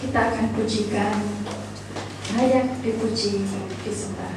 kita akan pujikan, layak dipuji, disembah.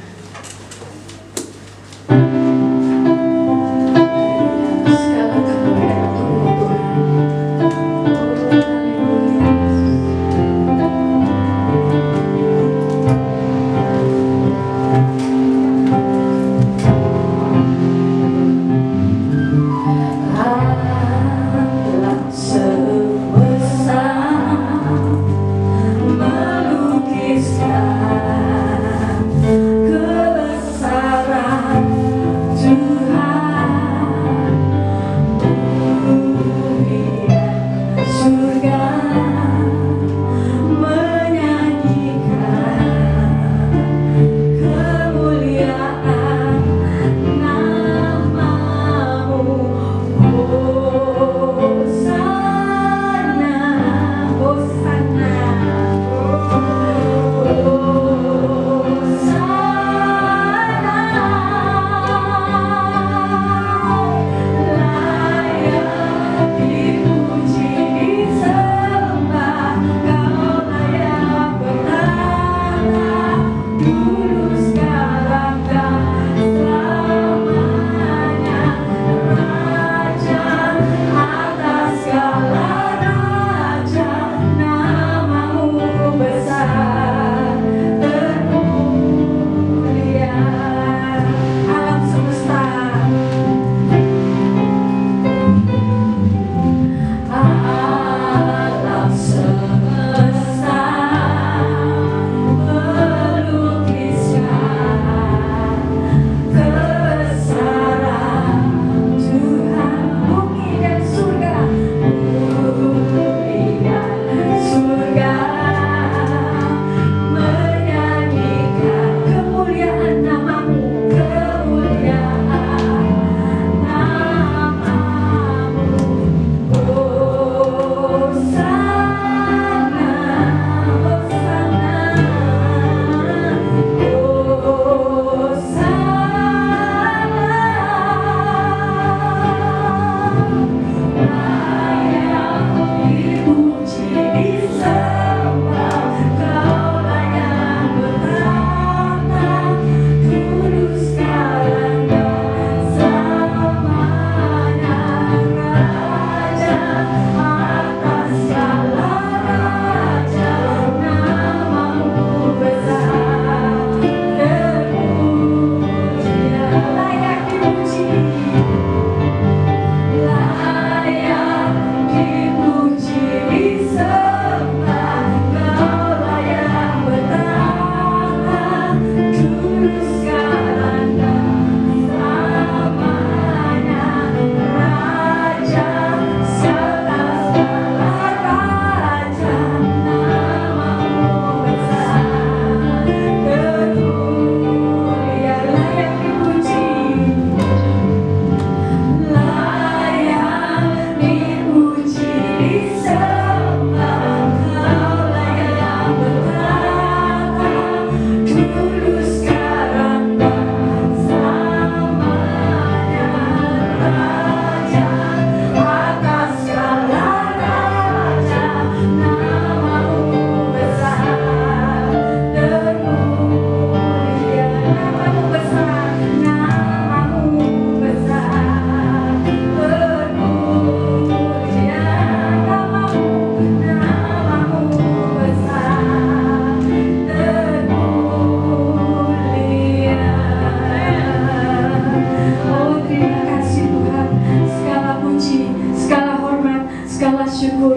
Segala kemuliaan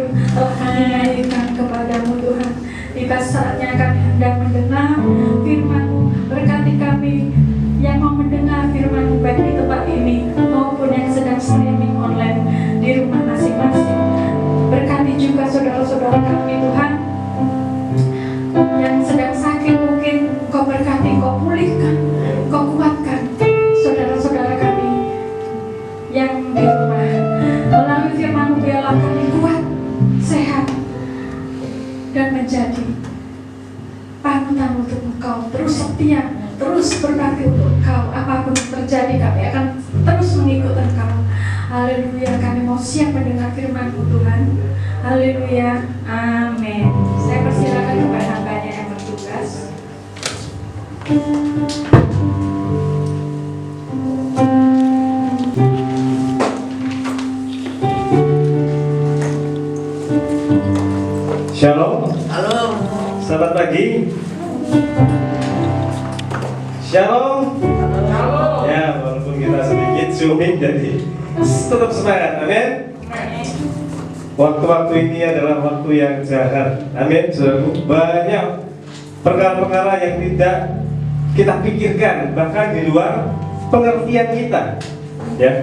untuk Tuhan. Saatnya kami hendak mendengar firman-Mu. Berkati kami yang mau mendengar firman-Mu baik di tempat ini maupun yang sedang streaming online di rumah masing-masing. Berkati juga saudara-saudara kami Tuhan yang sedang sakit, mungkin Kau berkati, Kau pulihkan, Kau kuatkan saudara-saudara kami yang di rumah. Melalui firman-Mu biarlah kami kuat, sehat, dan menjadi panutan untuk Engkau, terus setia, terus berbakti untuk Engkau. Apapun yang terjadi, kami akan terus mengikut Engkau. Haleluya, kami mau siap mendengar firman-Mu Tuhan. Haleluya, amin. Saya persilakan Shalom. Halo. Selamat pagi. Shalom. Halo. Ya, walaupun kita sedikit zooming jadi tetap semangat. Amin. Waktu-waktu ini adalah waktu yang jahat. Amin. Saudaraku, banyak perkara-perkara yang tidak kita pikirkan, bahkan di luar pengertian kita. Ya.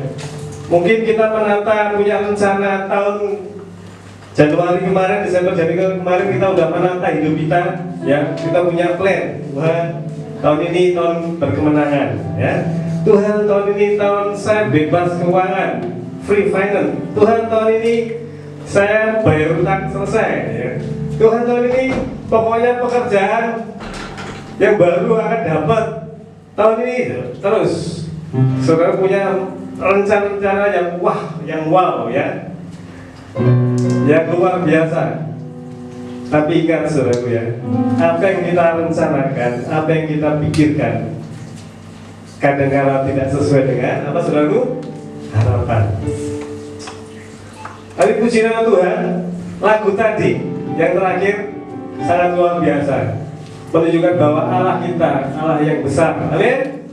Mungkin kita menata punya rencana tahun Januari kemarin, Desember Januari kemarin kita udah menata hidup kita, ya. Kita punya plan. Tuhan, tahun ini tahun berkemenangan, ya. Tuhan, tahun ini tahun saya bebas keuangan, free finance. Tuhan, tahun ini saya bayar utang selesai, ya. Tuhan, tahun ini pokoknya pekerjaan yang baru akan dapat tahun ini, terus. Saudara punya rencana-rencana yang wow, ya. Yang luar biasa. Tapi ingat saudaraku, ya, apa yang kita rencanakan, apa yang kita pikirkan kadang-kala tidak sesuai dengan apa saudaraku? Harapan. Tapi puji nama Tuhan, lagu tadi yang terakhir sangat luar biasa, menunjukkan bahwa Allah kita Allah yang besar. Amin.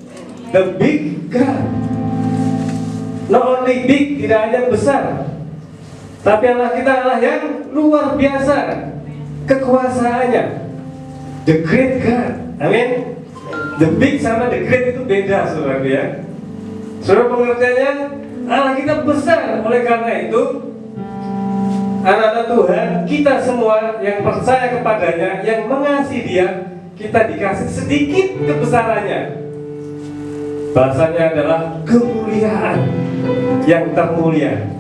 The big God. Not only big, tidak hanya besar, tapi Allah kita Allah yang luar biasa kekuasaannya. The great God. Amin. The big sama the great itu beda, saudara, ya. Saudara, pengertiannya Allah kita besar. Oleh karena itu, anak-anak Tuhan, kita semua yang percaya kepadanya, yang mengasihi Dia, kita dikasih sedikit kebesarannya. Bahasanya adalah kemuliaan yang termulia.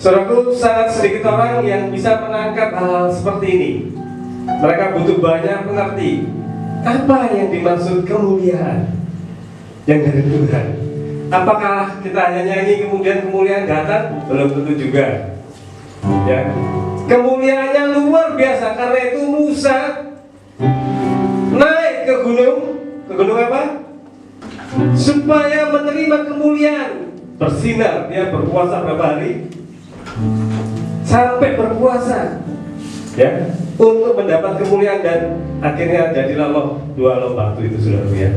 Saudaraku, sangat sedikit orang yang bisa menangkap hal seperti ini. Mereka butuh banyak mengerti apa yang dimaksud kemuliaan yang dari Tuhan. Apakah kita hanya nyanyi kemudian kemuliaan datang? Belum tentu juga. Ya, kemuliaannya luar biasa. Karena itu Musa naik ke gunung apa? Supaya menerima kemuliaan. Bersinar, dia berpuasa berapa hari? Sampai berpuasa, ya, untuk mendapat kemuliaan, dan akhirnya jadilah dua loh batu itu, saudara, ya.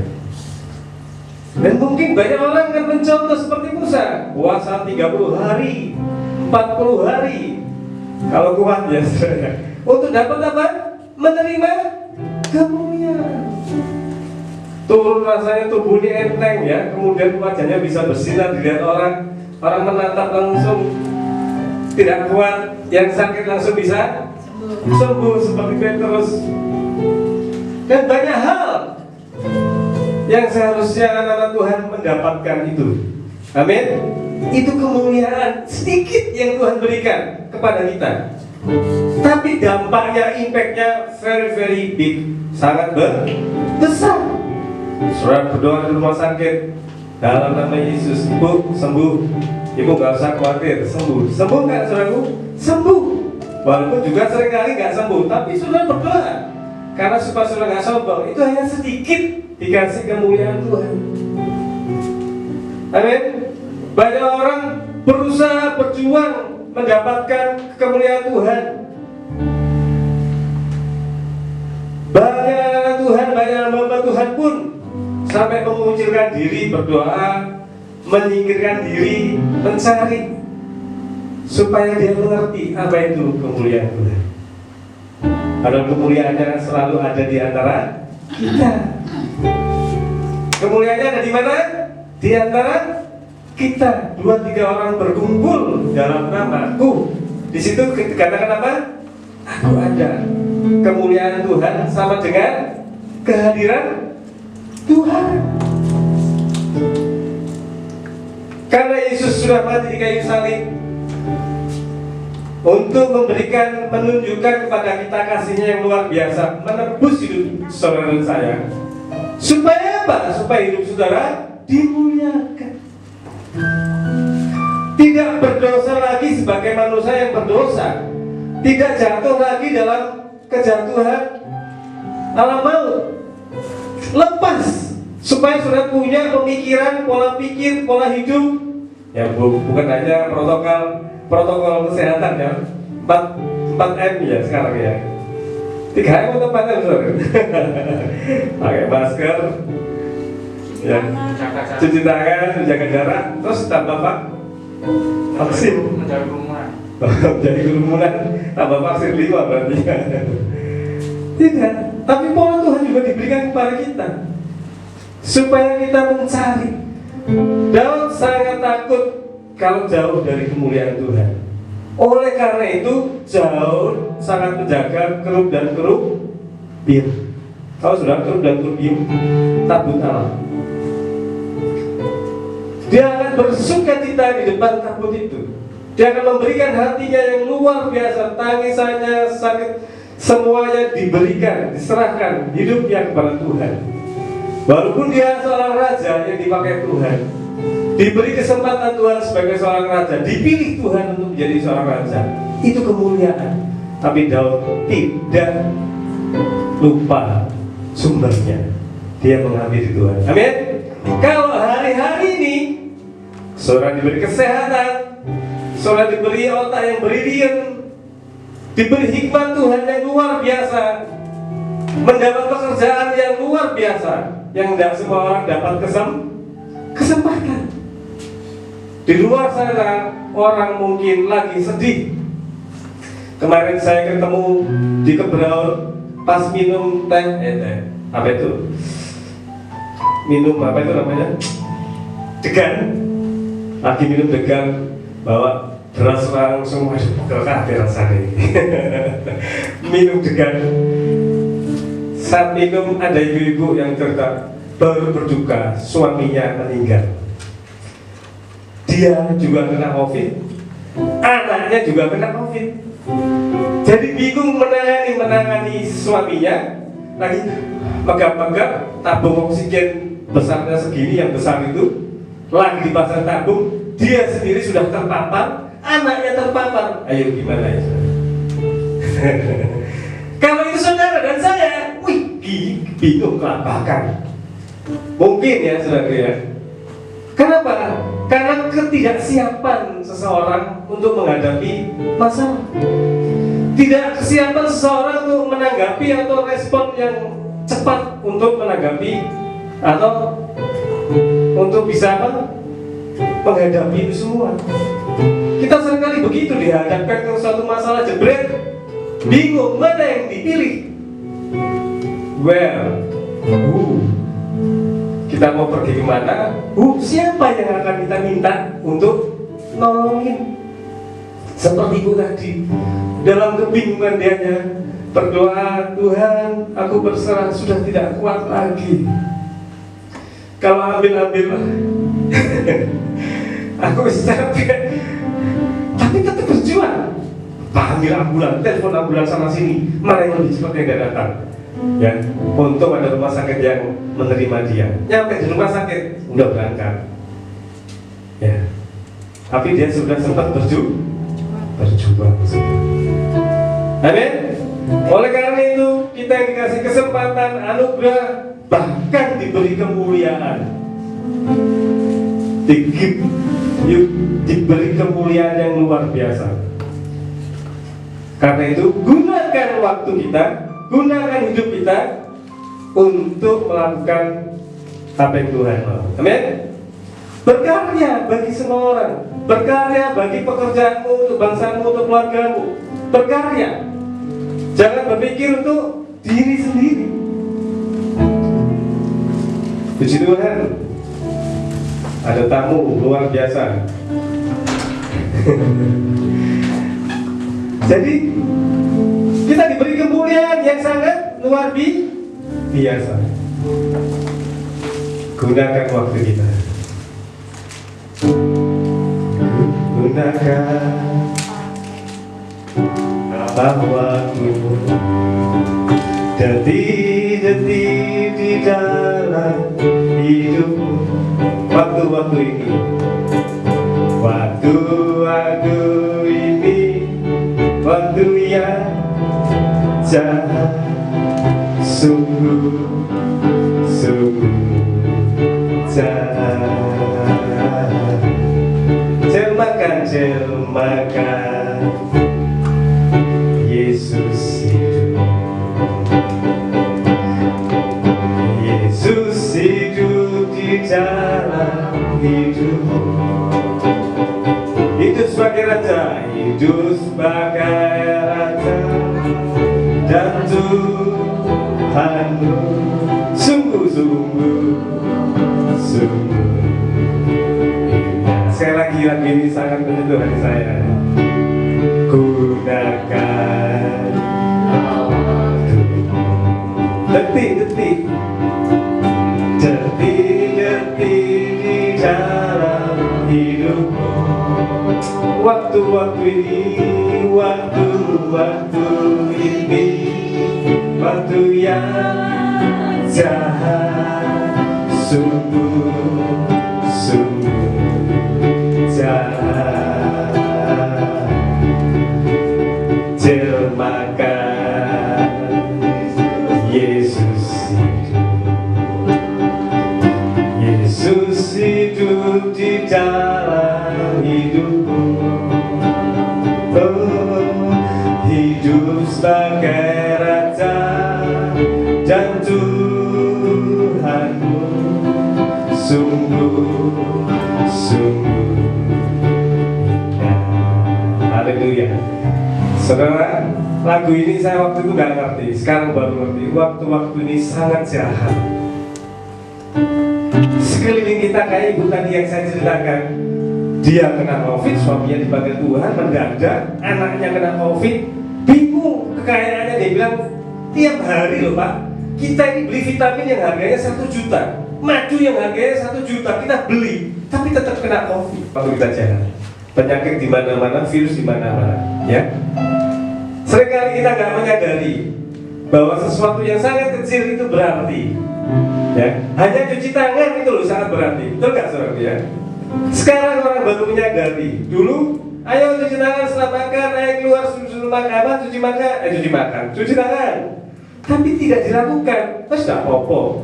Dan mungkin banyak orang akan mencontoh seperti Musa, puasa 30 hari, 40 hari, kalau kuat ya, saudara, untuk dapat apa? Menerima kemuliaan. Turun rasanya tubuhnya enteng, ya, kemudian wajahnya bisa bersinar dilihat orang menatap langsung. Tidak kuat, yang sakit langsung bisa sembuh seperti Petrus. Dan banyak hal yang seharusnya anak-anak Tuhan mendapatkan itu. Amin. Itu kemuliaan sedikit yang Tuhan berikan kepada kita. Tapi dampaknya, impactnya very big, sangat besar. Saudara berdoa di rumah sakit, dalam nama Yesus, Ibu sembuh. Ibu gak usah khawatir, sembuh. Sembuh gak, saudaraku? Sembuh. Walaupun juga seringkali gak sembuh, tapi saudara berdoa. Karena supaya saudara gak sombong, itu hanya sedikit dikasih kemuliaan Tuhan. Amin. Banyak orang berusaha berjuang mendapatkan kemuliaan Tuhan. Banyak anak Tuhan, banyak hamba Tuhan pun sampai mengucilkan diri, berdoa, menyingkirkan diri, mencari supaya dia mengerti apa itu kemuliaan Tuhan. Padahal kemuliaannya selalu ada di antara kita. Kemuliaannya ada di mana? Di antara kita. 2-3 orang berkumpul dalam namaku. Di situ dikatakan apa? Aku ada. Kemuliaan Tuhan sama dengan kehadiran Tuhan. Karena Yesus sudah mati di kayu salib untuk menunjukkan kepada kita kasihnya yang luar biasa, menebus hidup saudara dan saya. Supaya apa? Supaya hidup saudara dimuliakan. Tidak berdosa lagi sebagai manusia yang berdosa. Tidak jatuh lagi dalam kejatuhan alam maut. lepas supaya saudara punya pemikiran, pola pikir, pola hidup ya bukan hanya protokol kesehatan ya 4M ya sekarang ya 3M atau 4M saudara pakai masker ya cuci tangan, menjaga jarak, terus tambah vaksin menjauhi kerumunan. jadi kerumunan tambah vaksin 5 berarti tidak, tapi pola Tuhan juga diberikan kepada kita supaya kita mencari. Daud sangat takut kalau jauh dari kemuliaan Tuhan. Oleh karena itu Daud sangat menjaga kerub dan kerubim. Tahu sudah kerub dan kerubim tabut Allah. Dia akan bersuka cita di depan tabut itu. Dia akan memberikan hatinya yang luar biasa, tangisannya, sakit, semuanya diberikan, diserahkan hidupnya kepada Tuhan. Walaupun dia seorang raja yang dipakai Tuhan, diberi kesempatan Tuhan sebagai seorang raja, dipilih Tuhan untuk menjadi seorang raja, itu kemuliaan. Tapi Daud tidak lupa sumbernya. Dia mengabdi Tuhan. Amin. Kalau hari-hari ini saudara diberi kesehatan, saudara diberi otak yang brilian, diberi hikmat Tuhan yang luar biasa, mendapat pekerjaan yang luar biasa, yang tidak semua orang dapat kesempatan. Di luar sana orang mungkin lagi sedih. Kemarin saya ketemu di Kebraun pas minum teh, apa itu? Minum apa itu namanya? Degan. Lagi minum degan, bawa beras langsung masuk ke kafe rasanya. Minum degan. Saat minum ada ibu-ibu yang cerita baru berduka suaminya meninggal. Dia juga kena COVID, anaknya juga kena COVID. Jadi bingung menangani suaminya, lagi pegang-pegang tabung oksigen besarnya segini, yang besar itu lagi dipasang tabung, dia sendiri sudah terpapar, anaknya terpapar. Ayo gimana ya? Kalau itu saudara dan saya, bingung kelabakan. Mungkin ya saudara ya. Kenapa? Karena ketidaksiapan seseorang untuk menghadapi masalah. Tidak kesiapan seseorang untuk menanggapi atau respon yang cepat untuk menanggapi atau untuk bisa menghadapi itu semua. Kita seringkali begitu dihadapkan ke suatu masalah jebret, bingung mana yang dipilih. Where? Who? Kita mau pergi kemana? Siapa yang akan kita minta untuk nolongin? Seperti itu tadi, dalam kebingungan dia berdoa, Tuhan, aku berserah, sudah tidak kuat lagi. Kalau ambil aku capek, tapi tetap berjuang. Panggil ambulan, telepon ambulan sana sini, mana yang lebih cepat yang datang. Ya, untung ada rumah sakit yang menerima dia. Nyampe di rumah sakit, udah berangkat. Ya, tapi dia sudah sempat berjuang. Amin. Oleh karena itu kita yang dikasih kesempatan, anugerah, bahkan diberi kemuliaan, diberi kemuliaan yang luar biasa. Karena itu gunakan waktu kita, gunakan hidup kita untuk melakukan apa yang Tuhan mau. Amin. Berkarya bagi semua orang, berkarya bagi pekerjaanmu, untuk bangsamu, untuk keluargamu. Berkarya. Jangan berpikir untuk diri sendiri. Puji Tuhan, ada tamu luar biasa. Jadi kita diberi kemuliaan yang sangat luar biasa. Gunakan waktu kita. Gunakan waktu, detik-detik di dalam hidupmu. Waktu-waktu ini, waktu ini, waktu yang jahat, sungguh sungguh jahat. Jelmakan, jelmakan, Yesus hidup. Yesus hidup di dalam hidupmu. Hidup sebagai Raja, hidup sebagai Raja, dan Tuhanmu sungguh-sungguh indah. Sekali lagi lagu ini sangat menyentuh hati saya. Gunakan detik-detik, detik-detik di dalam hidupmu. Waktu-waktu ini, waktu-waktu ini, waktu yang jahat, sungguh-sungguh jahat. Jelmakan, Yesus hidup. Yesus hidup di dalam hidupmu. Oh, hidup sebagai Raja dan Tuhanmu sungguh-sungguh indah. Haleluya. Saudara, lagu ini saya waktu itu gak ngerti, sekarang baru ngerti. Waktu-waktu ini sangat jahat. Sekeliling kita kayak ibu tadi yang saya ceritakan, dia kena COVID, suaminya dipanggil Tuhan, mendadak anaknya kena COVID, bingung kekayaannya. Dia bilang, tiap hari loh Pak, kita ini beli vitamin yang harganya 1 juta, madu yang harganya 1 juta, kita beli, tapi tetap kena COVID. Waktu kita jalan, penyakit di mana-mana, virus di mana-mana, ya. Seringkali kita nggak menyadari bahwa sesuatu yang sangat kecil itu berarti, ya. Hanya cuci tangan itu loh sangat berarti, betul nggak saudara ya? Sekarang orang baru menyadari. Dulu, ayo cuci tangan setelah makan, ayo keluar suruh makan, cuci tangan. Tapi tidak dilakukan, terus nggak popo,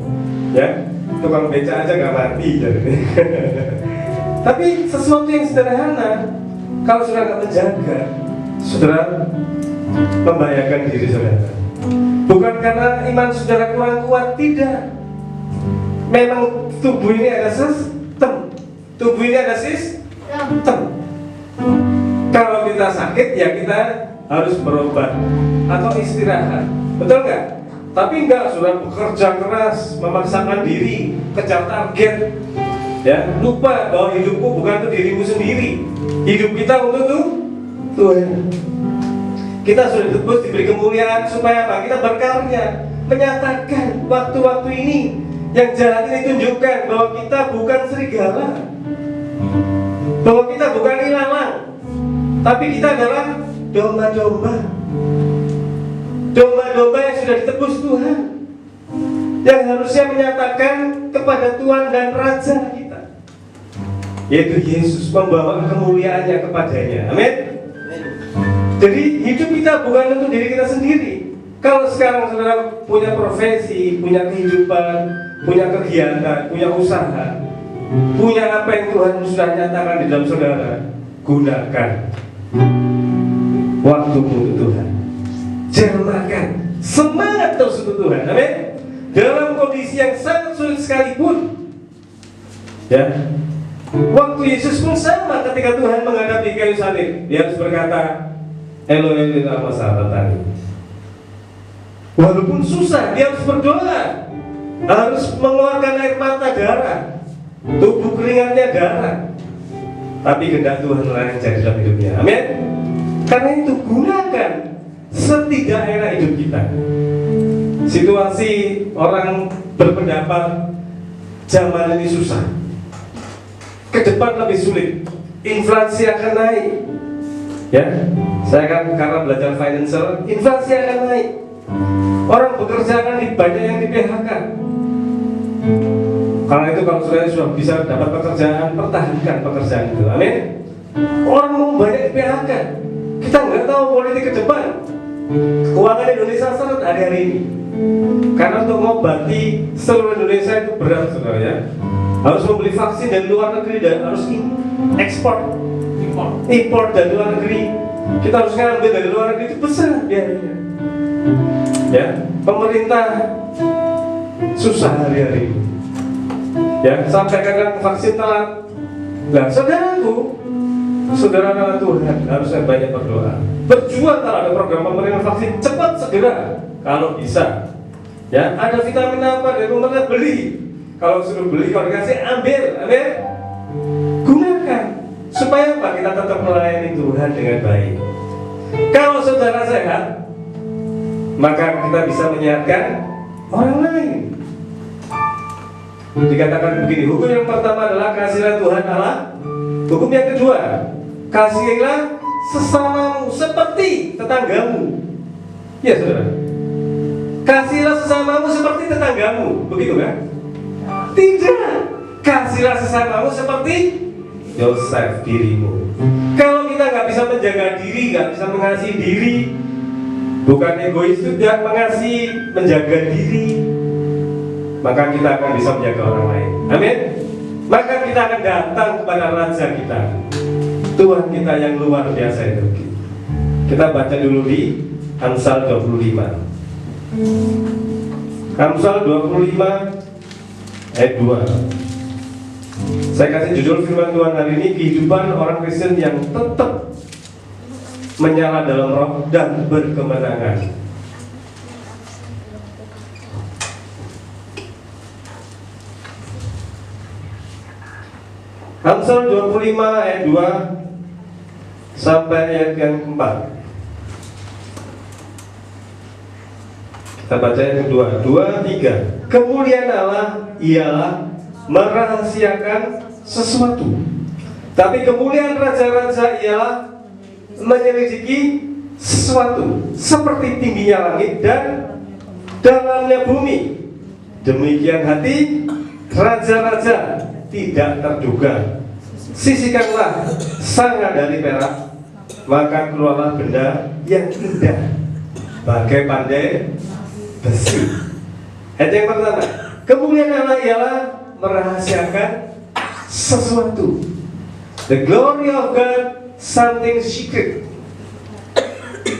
ya. Tukang beca aja nggak mati, jadi. Tapi sesuatu yang sederhana, kalau saudara nggak menjaga, saudara membahayakan diri saudara. Bukan karena iman saudara kurang kuat, tidak. Memang tubuh ini ada sistem. Tubuh ini ada sistem. Kalau kita sakit, ya kita harus berobat atau istirahat, betul nggak? Tapi enggak, saudara bekerja keras, memaksakan diri, kejar target, ya. Lupa bahwa hidupku bukan untuk dirimu sendiri. Hidup kita untuk Tuhan. Kita sudah ditebus, diberi kemuliaan supaya apa? Kita berkarya, menyatakan waktu-waktu ini yang jahat ini tunjukkan bahwa kita bukan serigala, bahwa kita bukan ilalang, tapi kita adalah domba-domba. Domba-domba yang sudah ditebus Tuhan, yang harusnya menyatakan kepada Tuhan dan Raja kita, yaitu Yesus, membawa kemuliaannya kepadanya. Amin. Jadi hidup kita bukan untuk diri kita sendiri. Kalau sekarang saudara punya profesi, punya kehidupan, punya kegiatan, punya usaha, punya apa yang Tuhan sudah nyatakan di dalam saudara, gunakan waktumu untuk Tuhan. Jelmakan, semangat terus untuk Tuhan. Amin. Dalam kondisi yang sangat sulit sekalipun, ya. Waktu Yesus pun sama ketika Tuhan menghadapi kayu salib, dia harus berkata, Eloi Eloi lama sabachthani. Walaupun susah, dia harus berdoa, harus mengeluarkan air mata darah, tubuh keringatnya darah. Tapi kehendak Tuhan lah yang jadi dalam hidupnya. Amin. Karena itu gunakan setidak era hidup kita. Situasi orang berpendapat zaman ini susah, ke depan lebih sulit, inflasi akan naik. Ya, saya kan karena belajar financial, inflasi akan naik. Orang bekerja akan banyak yang di PHK. Karena itu kalau saudara sudah bisa dapat pekerjaan, pertahankan pekerjaan itu. Amin. Orang mau banyak di PHK. Kita nggak tahu politik ke depan. Keuangan Indonesia seret hari-hari ini. Karena untuk mengobati seluruh Indonesia itu berat, saudara ya. Harus membeli vaksin dari luar negeri dan harus ekspor, impor dari luar negeri. Kita harus ngambil dari luar negeri, itu besar biayanya. Ya, pemerintah susah hari-hari ini. Ya, sampai kadang vaksin telat. Nah, saudaraku, saudara anak Tuhan harusnya banyak berdoa. Berjuang kalau ada program pemerintah vaksin, cepat segera kalau bisa. Ya, ada vitamin apa dari pemerintah, beli. Kalau suruh beli, kalau dikasih ambil, gunakan supaya apa? Kita tetap melayani Tuhan dengan baik. Kalau saudara sehat, maka kita bisa menyehatkan orang lain. Dikatakan begini, hukum yang pertama adalah kasihilah Tuhan Allah. Hukum yang kedua, kasihilah sesamamu seperti tetanggamu. Ya saudara, kasihilah sesamamu seperti tetanggamu, begitu kan? Tidak, kasihlah sesamamu seperti yourself, dirimu. Kalau kita nggak bisa menjaga diri, nggak bisa mengasihi diri, bukan egois juga, mengasihi, menjaga diri, maka kita akan bisa menjaga orang lain. Amin. Maka kita akan datang kepada Raja kita, Tuhan kita yang luar biasa itu. Kita baca dulu di Amsal 25. Amsal 25 ayat 2. Saya kasih judul firman Tuhan hari ini, kehidupan orang Kristen yang tetap menyala dalam roh dan berkemenangan. Amsal 25 ayat 2 sampai ayat yang keempat. Kita baca yang kedua, 2, 3. Kemuliaan Allah ialah merahasiakan sesuatu, tapi kemuliaan raja-raja ialah menyelidiki sesuatu, seperti tingginya langit dan dalamnya bumi. Demikian hati raja-raja tidak terduga. Sisihkanlah sanga dari perak, maka keluarlah benda yang indah bagai pandai besi. Ayat yang pertama, kemuliaan Allah ialah merahasiakan sesuatu. The glory of God, something secret.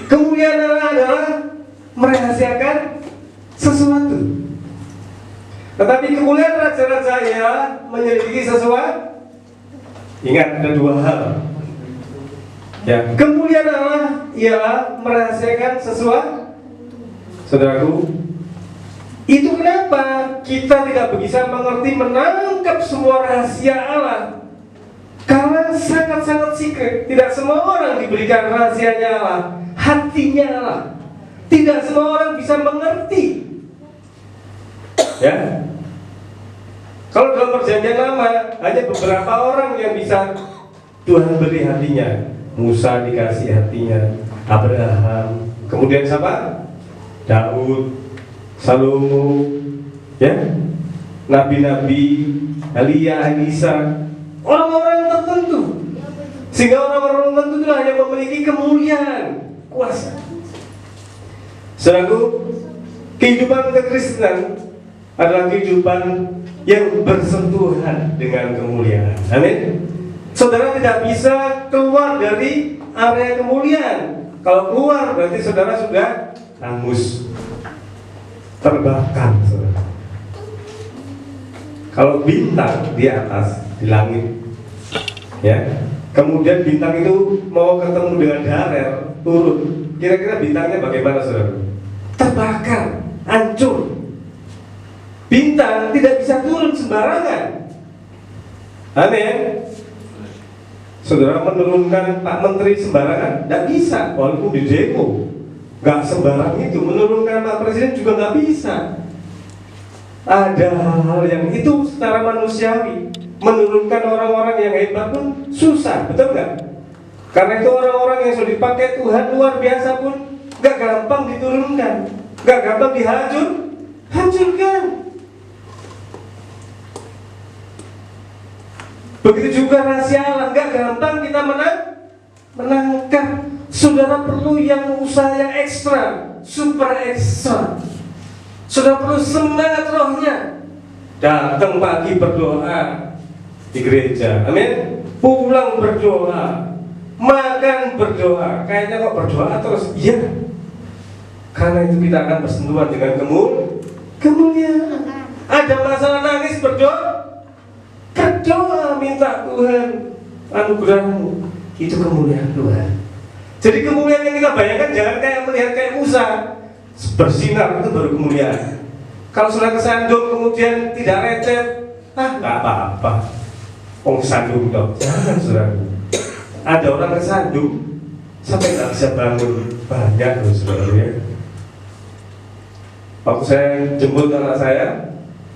Kemuliaan Allah adalah merahasiakan sesuatu. Tetapi kemuliaan raja-raja ialah menyelidiki sesuatu. Ingat, ada dua hal. Ya, kemuliaan Allah ialah merahasiakan sesuatu. Saudaraku, itu kenapa kita tidak bisa mengerti, menangkap semua rahasia Allah? Karena sangat-sangat secret. Tidak semua orang diberikan rahasianya Allah, hatinya Allah. Tidak semua orang bisa mengerti. Ya, kalau dalam perjanjian lama hanya beberapa orang yang bisa Tuhan beri hatinya. Musa dikasih hatinya, Abraham, kemudian siapa? Daud, Salomo, ya, nabi-nabi, Elia, Elisa, orang-orang tertentu. Sehingga orang-orang tertentu itulah yang memiliki kemuliaan, kuasa. Saudaraku, kehidupan kekristenan adalah kehidupan yang bersentuhan dengan kemuliaan. Amin. Saudara tidak bisa keluar dari area kemuliaan. Kalau keluar berarti saudara sudah hangus, terbakar, saudara. Kalau bintang di atas, di langit, ya, kemudian bintang itu mau ketemu dengan daerah, turun, kira-kira bintangnya bagaimana, saudara? Terbakar, hancur. Bintang tidak bisa turun sembarangan. Amin. Saudara menurunkan Pak Menteri sembarangan, tidak bisa, walaupun di demo. Gak sembarang itu, menurunkan Pak Presiden juga gak bisa. Ada hal-hal yang itu secara manusiawi. Menurunkan orang-orang yang hebat pun susah, betul gak? Karena itu orang-orang yang sudah dipakai Tuhan luar biasa pun gak gampang diturunkan, gak gampang hancurkan. Begitu juga rahasia Allah, gak gampang kita menangkap. Saudara perlu yang usaha yang ekstra, super ekstra. sudah perlu semangat rohnya. Datang pagi berdoa di gereja, amin. Pulang berdoa, makan berdoa. Kayaknya kok berdoa terus? Iya, karena itu kita akan bersentuhan dengan kemuliaan. Ada masalah nangis, berdoa, minta Tuhan anugerahmu. Itu kemuliaan Tuhan. Jadi kemuliaan yang kita bayangkan jangan kayak melihat kayak Musa bersinar, itu baru kemuliaan. Kalau sudah kesandung kemudian tidak recet, nggak apa-apa. Sandung dong, jangan saudara. Ada orang kesandung sampai nggak bisa bangun, banyak loh saudara ya. Waktu saya jemput anak saya,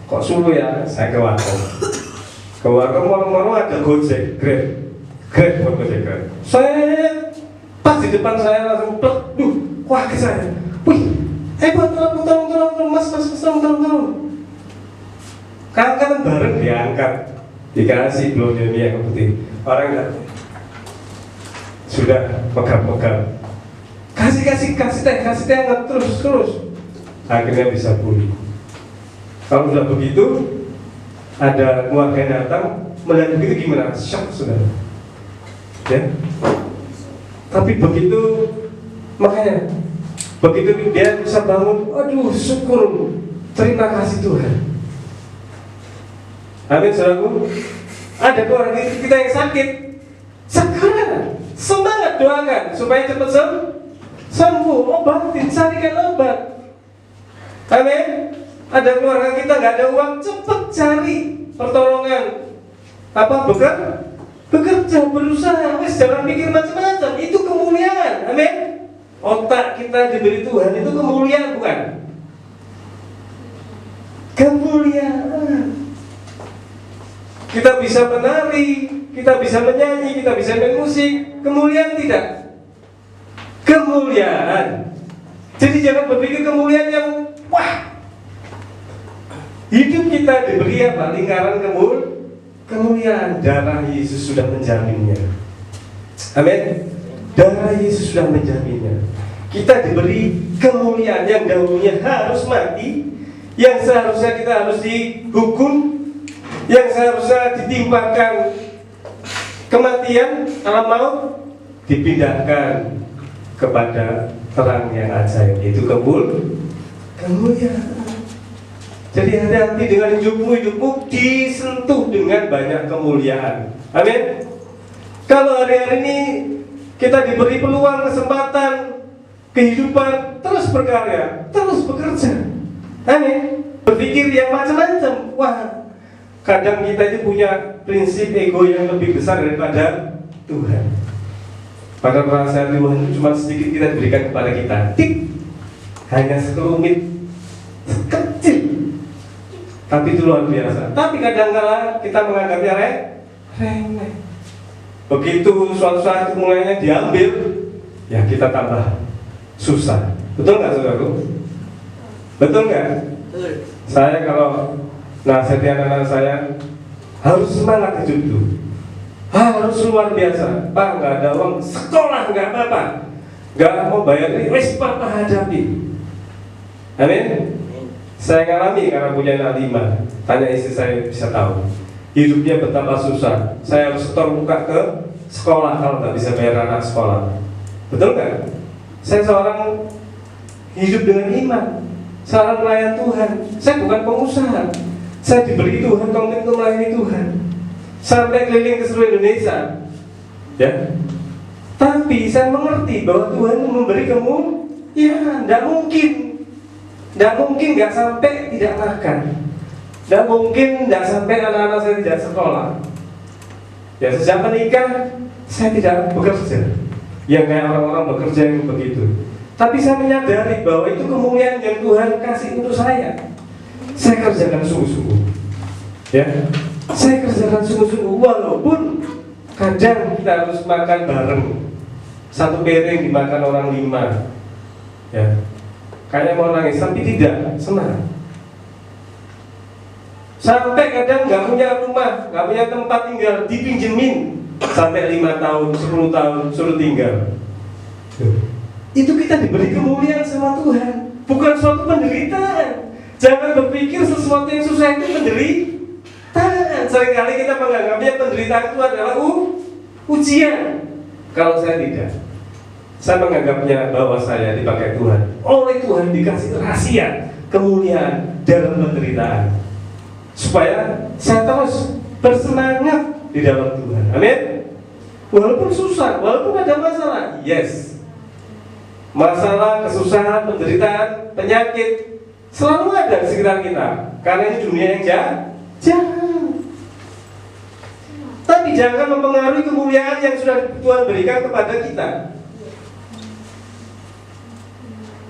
kok suruh ya, saya ke warung. Ke warung ada Gojek, Grab buat Gojek Grab. Saya pas di depan saya langsung plek, wah ke saya, wih, tolong mas, tolong. Kan bareng diangkat, dikasih belum yang putih. Orang nggak sudah pegang, kasih teh terus. Akhirnya bisa pulih. Kalau sudah begitu, ada keluarga yang datang, melihat begitu gimana? Shock sudah. Ya. Tapi makanya begitu dia bisa bangun, aduh syukur, terima kasih Tuhan. Amin saudaraku. Ada keluarga kita yang sakit, segera semangat doakan supaya cepat sembuh, obatin, carikan obat. Amin. Ada keluarga kita nggak ada uang, cepat cari pertolongan. Bekerja, berusaha, jangan pikir macam-macam. Itu kemuliaan. Amin. Otak kita diberi Tuhan itu kemuliaan, bukan? Kemuliaan. Kita bisa menari, kita bisa menyanyi, kita bisa main musik. Kemuliaan tidak? Kemuliaan. Jadi jangan berpikir kemuliaan yang wah. Hidup kita diberi apa? Lingkaran kemuliaan. Darah Yesus sudah menjaminnya. Amin. Darah Yesus sudah menjaminnya. Kita diberi kemuliaan yang dahulunya harus mati, yang seharusnya kita harus dihukum, yang seharusnya ditimpakan kematian alam maut, dipindahkan kepada terang yang ajaib. Itu kemuliaan. Jadi hati-hati dengan hidupmu disentuh dengan banyak kemuliaan. Amin. Kalau hari-hari ini kita diberi peluang, kesempatan, kehidupan, terus berkarya, terus bekerja. Amin. Berpikir yang macam-macam. Wah, kadang kita itu punya prinsip ego yang lebih besar daripada Tuhan. Pada perasaan Tuhan itu cuma sedikit kita berikan kepada kita. Hanya sekelumit, kecil. Tapi itu luar biasa. Tapi kadang-kala kita menganggapnya remeh. Begitu suatu saat kemuliaannya diambil, ya kita tambah susah. Betul nggak saudaraku? Betul nggak? Saya kalau nasihati anak-anak saya harus semangat hidup itu, harus luar biasa. Pak, nggak ada uang sekolah nggak apa-apa, nggak mau bayar ini, wes papa hadapi. Amin. Saya ngalami karena punya anak 5. Tanya istri saya bisa tahu. Hidupnya betapa susah. Saya harus setor muka ke sekolah kalau nggak bisa bayar anak sekolah. Betul nggak? Saya seorang hidup dengan iman, seorang pelayan Tuhan. Saya bukan pengusaha. Saya diberi Tuhan komitmen untuk melayani Tuhan. Sampai keliling ke seluruh Indonesia. Ya. Tapi saya mengerti bahwa Tuhan memberi kamu, ya, tidak mungkin. Tidak mungkin nggak sampai tidak makan. Tidak mungkin tidak sampai anak-anak saya tidak sekolah. Ya sejak menikah saya tidak bekerja. Yang kayak orang-orang bekerja yang begitu. Tapi saya menyadari bahwa itu kemuliaan yang Tuhan kasih untuk saya. Saya kerjakan sungguh-sungguh. Ya, saya kerjakan sungguh-sungguh walaupun kadang kita harus makan bareng. Satu piring dimakan orang 5. Ya. Kayak mau nangis, tapi tidak, senang. Sampai kadang nggak punya rumah, nggak punya tempat tinggal, dipinjemin sampai 5 tahun, 10 tahun suruh tinggal. Itu kita diberi kemuliaan sama Tuhan, bukan suatu penderitaan. Jangan berpikir sesuatu yang susah itu penderitaan. Seringkali kita menganggapnya penderitaan itu adalah ujian. Kalau saya tidak, saya menganggapnya bahwa saya dipakai Tuhan. Oleh Tuhan dikasih rahasia kemuliaan dalam penderitaan, supaya saya terus bersemangat di dalam Tuhan. Amin. Walaupun susah, walaupun ada masalah, yes, masalah, kesusahan, penderitaan, penyakit selalu ada di sekitar kita, karena ini dunia yang jahat. Tapi jangan mempengaruhi kemuliaan yang sudah Tuhan berikan kepada kita.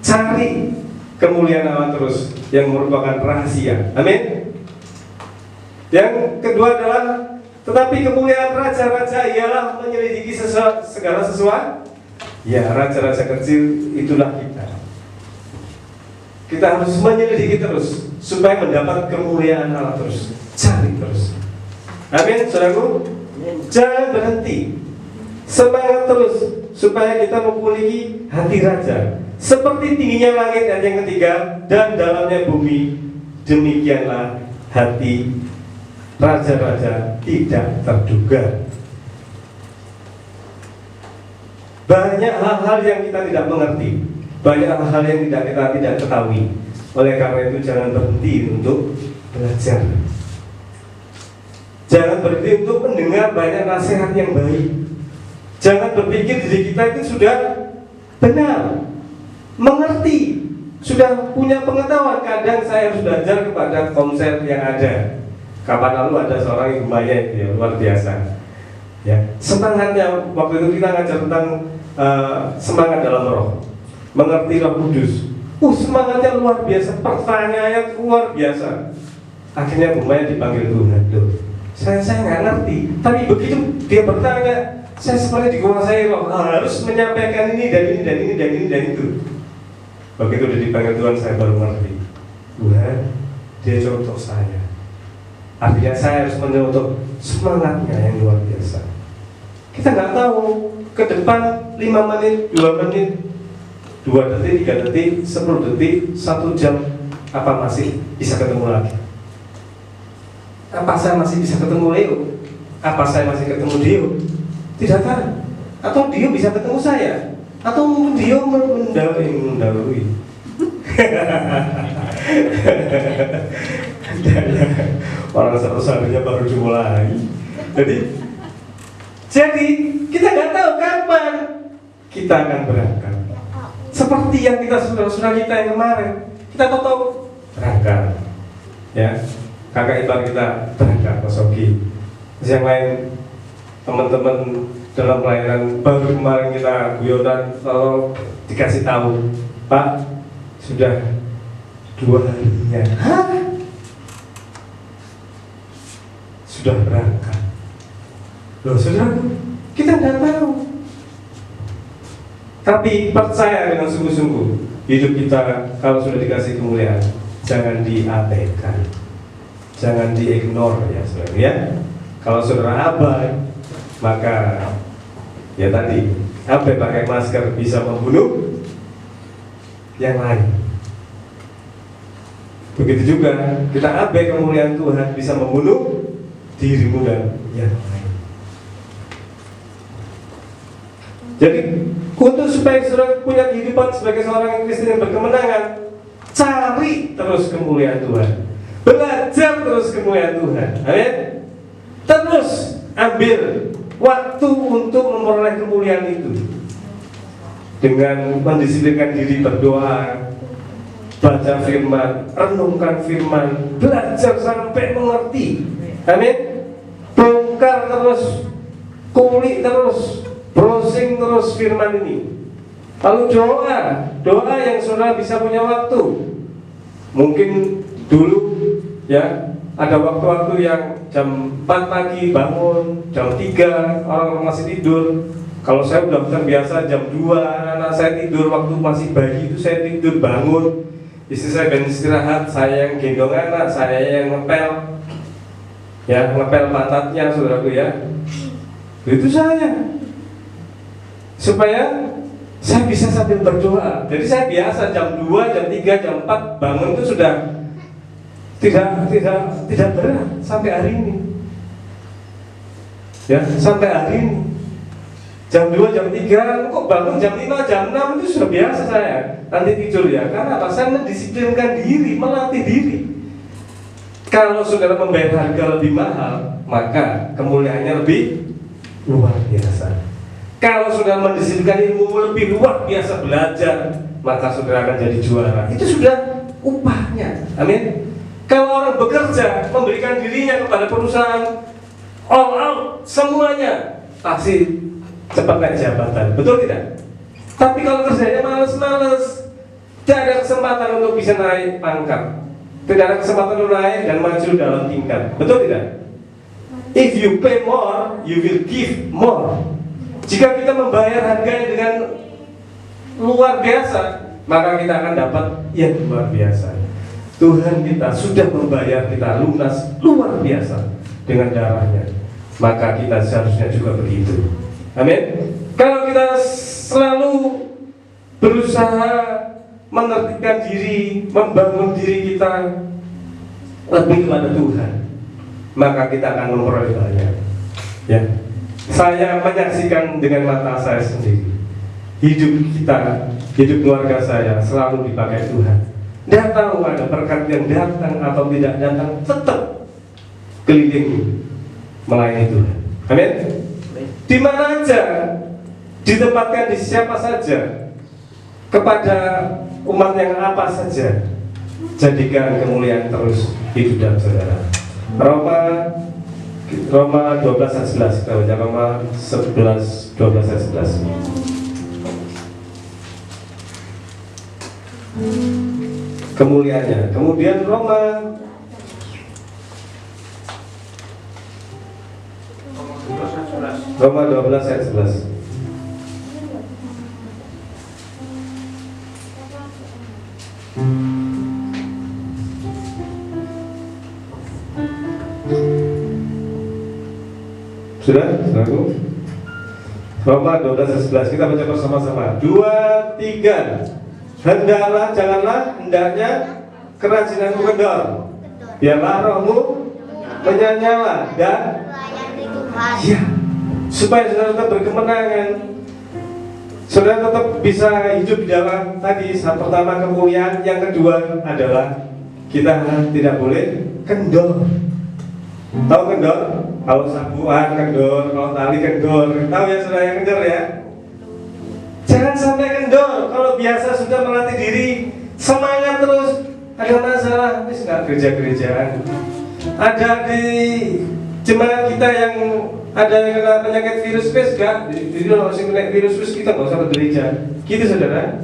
Cari kemuliaan Allah terus, yang merupakan rahasia. Amin. Yang kedua adalah, tetapi kemuliaan raja-raja ialah menyelidiki segala sesuatu. Ya, raja-raja kecil itulah kita. Kita harus menyelidiki terus supaya mendapat kemuliaan Allah terus. Cari terus. Amin, saudaraku. Jangan berhenti. Semangat terus supaya kita memiliki hati raja. Seperti tingginya langit, dan yang ketiga, dan dalamnya bumi, demikianlah hati raja-raja tidak terduga. Banyak hal-hal yang kita tidak mengerti, banyak hal-hal yang kita tidak ketahui. Oleh karena itu jangan berhenti untuk belajar. Jangan berhenti untuk mendengar banyak nasihat yang baik. Jangan berpikir diri kita itu sudah benar, mengerti, sudah punya pengetahuan. Kadang saya harus belajar kepada konsep yang ada. Kapan lalu ada seorang Ibu Maya itu ya, luar biasa. Ya, semangatnya waktu itu kita ngajar tentang semangat dalam roh, mengerti Roh Kudus. Semangatnya luar biasa, pertanyaannya luar biasa. Akhirnya Bu Maya dipanggil Tuhan. Loh, saya nggak ngerti. Tapi begitu dia bertanya, saya seperti dikuasai roh, harus menyampaikan ini dan ini dan ini dan ini dan itu. Begitu udah dipanggil Tuhan, saya baru ngerti. Tuhan, dia contoh saya. Artinya saya harus menyontoh semangatnya yang luar biasa. Kita nggak tahu ke depan 5 menit, 2 menit, 2 detik, 3 detik, 10 detik, 1 jam, apa masih bisa ketemu lagi? Apa saya masih bisa ketemu Leo? Apa saya masih ketemu Dio? Tidak tahu. Atau Dio bisa ketemu saya? Atau mungkin Dio mendahului? Orang satu-satunya baru dimulai. Jadi kita nggak tahu kapan kita akan berangkat. Seperti yang kita saudara-saudara kita yang kemarin, kita tahu berangkat, ya. Kakak ipar kita berangkat Mas Ogi. Yang lain teman-teman dalam pelayanan baru kemarin kita guyonan, kalau dikasih tahu, Pak sudah 2 harinya. Hah? Sudah berangkat. Loh saudaraku, kita nggak tahu. Tapi percaya dengan sungguh-sungguh, hidup kita kalau sudah dikasih kemuliaan, jangan diabaikan, jangan diignore ya saudara ya. Kalau saudara abai, maka ya tadi, abai pakai masker bisa membunuh yang lain. Begitu juga kita abai kemuliaan Tuhan bisa membunuh dirimu dan yang lain. Jadi untuk supaya saudara punya kehidupan sebagai seorang Kristen yang berkemenangan, cari terus kemuliaan Tuhan, belajar terus kemuliaan Tuhan. Amin. Terus ambil waktu untuk memperoleh kemuliaan itu dengan mendisiplinkan diri berdoa, baca firman, renungkan firman, belajar sampai mengerti. Amin. Bongkar terus, kulik terus, browsing terus firman ini. Lalu doa yang saudara bisa punya waktu. Mungkin dulu ya ada waktu-waktu yang jam 4 pagi bangun, jam 3 orang masih tidur. Kalau saya udah terbiasa jam 2 anak saya tidur, waktu masih bayi itu saya tidur bangun. Istri saya pengen istirahat, saya yang gendong anak, saya yang ngepel. Ya, ngepel pantatnya saudaraku ya. Itu saya. Supaya saya bisa sambil berdoa. Jadi saya biasa jam 2, jam 3, jam 4 bangun itu sudah tidak berat sampai hari ini. Ya, sampai hari ini. Jam 2, jam 3, kok bangun jam 5, jam 6 itu sudah biasa saya. Nanti tidur ya, karena apa? Saya mendisiplinkan diri, melatih diri. Kalau saudara membayar harga lebih mahal, maka kemuliaannya lebih luar biasa. Kalau saudara mendisiplinkan ilmu lebih luar biasa belajar, maka saudara akan jadi juara. Itu sudah upahnya. Amin. Kalau orang bekerja, memberikan dirinya kepada perusahaan, all out semuanya, pasti cepat naik jabatan, betul tidak? Tapi kalau kerjanya males-males, tidak ada kesempatan untuk bisa naik pangkat, tidak ada kesempatan untuk naik dan maju dalam tingkat, betul tidak? If you pay more, you will give more. Jika kita membayar harganya dengan luar biasa, maka kita akan dapat yang luar biasa. Tuhan kita sudah membayar kita lunas luar biasa dengan darahnya, maka kita seharusnya juga begitu. Amin. Kalau kita selalu berusaha menertibkan diri, membangun diri kita lebih kepada Tuhan, maka kita akan memperoleh banyak. Ya, saya menyaksikan dengan mata saya sendiri. Hidup kita, hidup keluarga saya selalu dipakai Tuhan. Tidak tahu ada berkat yang datang atau tidak datang, tetap keliling melayani Tuhan. Amin. Di mana aja, ditempatkan di siapa saja, kepada umat yang apa saja, jadikan kemuliaan terus hidup dalam saudara. Roma 12 ayat 11, kita baca Roma 11, 12 ayat 11. Kemuliaannya. Kemudian Roma 12 ayat 11. Sudah? Saudaraku? Roma 12 ayat 11. Kita baca bersama-sama. 2, 3. Hendaknya kerajinanmu kendor, biarlah rohmu menyala dan ya, supaya saudara tetap berkemenangan, saudara tetap bisa hidup di dalam tadi. Pertama kemuliaan, yang kedua adalah kita tidak boleh kendor. Tahu kendor? Kalau sabuan kendor, kalau tali kendor, tahu ya saudara yang kendor ya? Jangan sampai kendor. Kalau biasa sudah melatih diri, semangat terus, ada masalah, ini sudah gereja-gerejaan. Ada di jemaat kita yang ada yang kena penyakit virus pes, gak? Jadi kalau masih kena virus pes, kita nggak usah ke gereja. Gitu saudara?